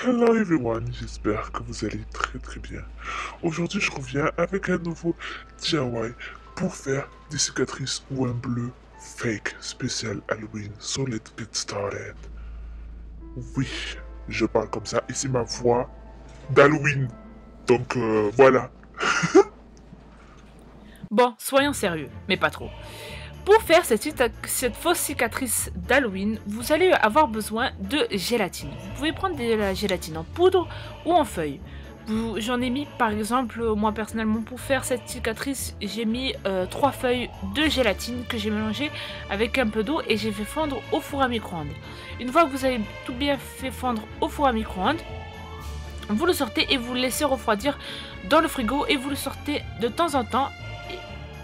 Hello everyone, j'espère que vous allez très bien. Aujourd'hui je reviens avec un nouveau DIY pour faire des cicatrices ou un bleu fake spécial Halloween. So let's get started. Oui, je parle comme ça et c'est ma voix d'Halloween. Donc voilà. Bon, soyons sérieux, mais pas trop. Pour faire cette fausse cicatrice d'Halloween, vous allez avoir besoin de gélatine. Vous pouvez prendre de la gélatine en poudre ou en feuille. J'en ai mis par exemple, moi personnellement pour faire cette cicatrice, j'ai mis 3 feuilles de gélatine que j'ai mélangées avec un peu d'eau et j'ai fait fondre au four à micro-ondes. Une fois que vous avez tout bien fait fondre au four à micro-ondes, vous le sortez et vous le laissez refroidir dans le frigo et vous le sortez de temps en temps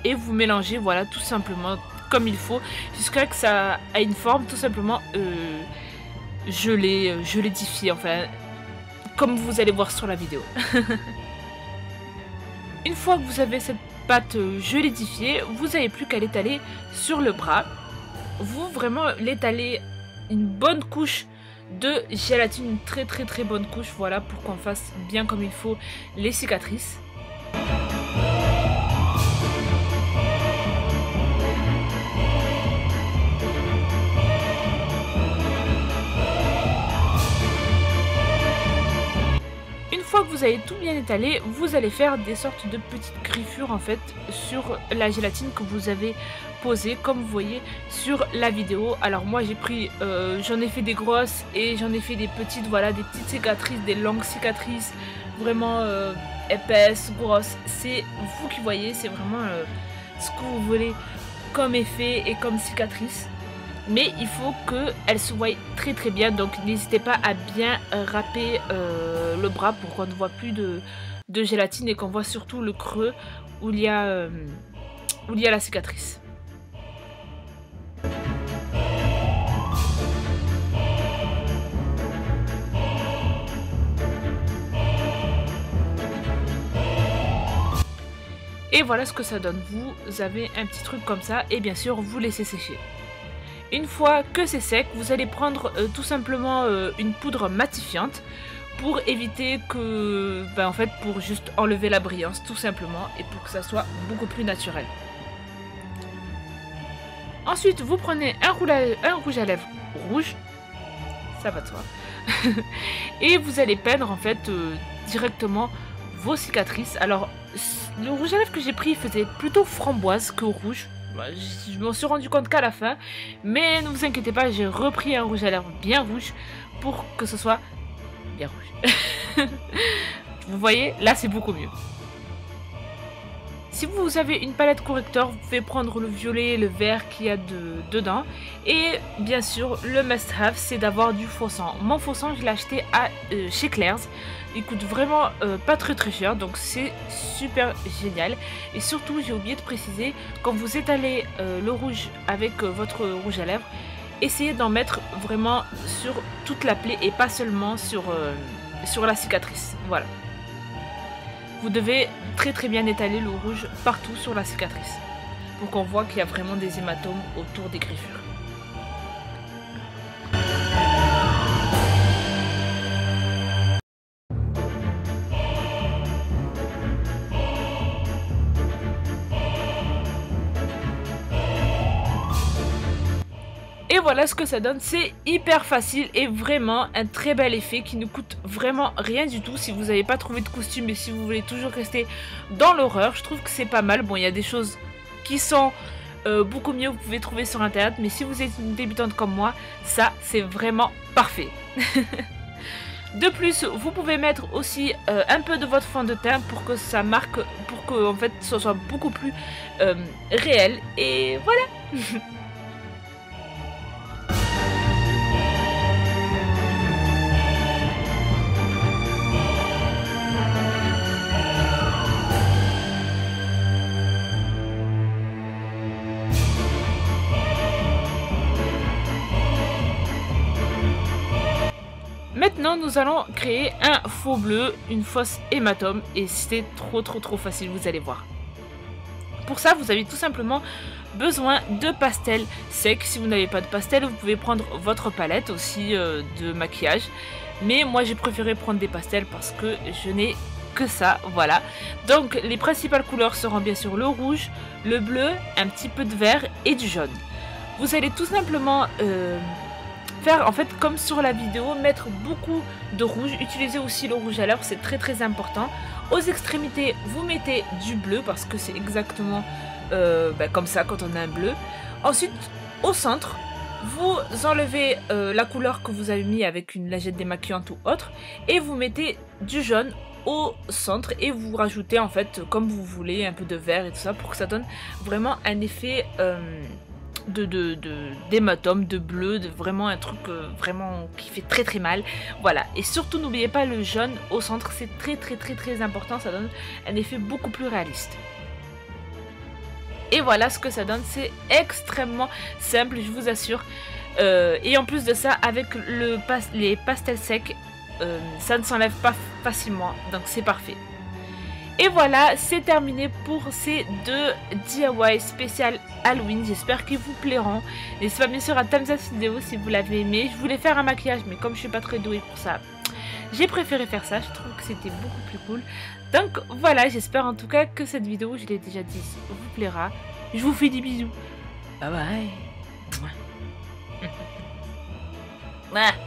et vous mélangez, voilà, tout simplement comme il faut jusqu'à ce que ça a une forme tout simplement gelédifiée, enfin comme vous allez voir sur la vidéo. Une fois que vous avez cette pâte gelédifiée, vous n'avez plus qu'à l'étaler sur le bras. Vous vraiment l'étaler une bonne couche de gélatine, une très bonne couche, voilà, pour qu'on fasse bien comme il faut les cicatrices. Une fois que vous avez tout bien étalé, vous allez faire des sortes de petites griffures en fait sur la gélatine que vous avez posée, comme vous voyez sur la vidéo. Alors moi j'ai pris, j'en ai fait des grosses et j'en ai fait des petites, voilà, des petites cicatrices, des longues cicatrices, vraiment épaisses, grosses. C'est vous qui voyez, c'est vraiment ce que vous voulez comme effet et comme cicatrice. Mais il faut qu'elle se voie très bien, donc n'hésitez pas à bien râper le bras pour qu'on ne voit plus de gélatine et qu'on voit surtout le creux où il y a la cicatrice. Et voilà ce que ça donne. Vous avez un petit truc comme ça et bien sûr vous laissez sécher. Une fois que c'est sec, vous allez prendre tout simplement une poudre matifiante pour éviter que, en fait, pour juste enlever la brillance tout simplement et pour que ça soit beaucoup plus naturel. Ensuite, vous prenez un rouge à lèvres rouge, ça va de soi, et vous allez peindre en fait directement vos cicatrices. Alors, le rouge à lèvres que j'ai pris faisait plutôt framboise que rouge. Je m'en suis rendu compte qu'à la fin, mais ne vous inquiétez pas, j'ai repris un rouge à lèvres bien rouge pour que ce soit bien rouge. Vous voyez, là c'est beaucoup mieux. Si vous avez une palette correcteur, vous pouvez prendre le violet et le vert qu'il y a dedans. Et bien sûr, le must-have, c'est d'avoir du faux sang. Mon faux sang, je l'ai acheté chez Claire's. Il coûte vraiment pas très cher, donc c'est super génial. Et surtout, j'ai oublié de préciser, quand vous étalez le rouge avec votre rouge à lèvres, essayez d'en mettre vraiment sur toute la plaie et pas seulement sur la cicatrice. Voilà. Vous devez très bien étaler le rouge partout sur la cicatrice pour qu'on voit qu'il y a vraiment des hématomes autour des griffures. Et voilà ce que ça donne, c'est hyper facile et vraiment un très bel effet qui ne coûte vraiment rien du tout si vous n'avez pas trouvé de costume et si vous voulez toujours rester dans l'horreur. Je trouve que c'est pas mal. Bon, il y a des choses qui sont beaucoup mieux, vous pouvez trouver sur internet, mais si vous êtes une débutante comme moi, ça c'est vraiment parfait. De plus, vous pouvez mettre aussi un peu de votre fond de teint pour que ça marque, pour que en fait ça soit beaucoup plus réel. Et voilà. Maintenant, nous allons créer un faux bleu, une fausse hématome, et c'est trop facile, vous allez voir. Pour ça, vous avez tout simplement besoin de pastel sec. Si vous n'avez pas de pastel, vous pouvez prendre votre palette aussi de maquillage Mais moi j'ai préféré prendre des pastels parce que je n'ai que ça, voilà. Donc les principales couleurs seront bien sûr le rouge, le bleu, un petit peu de vert et du jaune. Vous allez tout simplement faire en fait comme sur la vidéo, mettre beaucoup de rouge, utilisez aussi le rouge à lèvres, c'est très important. Aux extrémités vous mettez du bleu parce que c'est exactement comme ça quand on a un bleu. Ensuite au centre vous enlevez la couleur que vous avez mis avec une lingette démaquillante ou autre et vous mettez du jaune au centre et vous rajoutez en fait comme vous voulez un peu de vert et tout ça pour que ça donne vraiment un effet d'hématome, de bleu, de vraiment un truc vraiment qui fait très mal. Voilà, et surtout n'oubliez pas le jaune au centre, c'est très important, ça donne un effet beaucoup plus réaliste. Et voilà ce que ça donne, c'est extrêmement simple, je vous assure. Et en plus de ça, avec les pastels secs, ça ne s'enlève pas facilement, donc c'est parfait. Et voilà, c'est terminé pour ces 2 DIY spécial Halloween. J'espère qu'ils vous plairont. N'hésitez pas bien sûr à thumbs up cette vidéo si vous l'avez aimé. Je voulais faire un maquillage, mais comme je suis pas très douée pour ça, j'ai préféré faire ça. Je trouve que c'était beaucoup plus cool. Donc voilà, j'espère en tout cas que cette vidéo, je l'ai déjà dit, vous plaira. Je vous fais des bisous. Bye bye.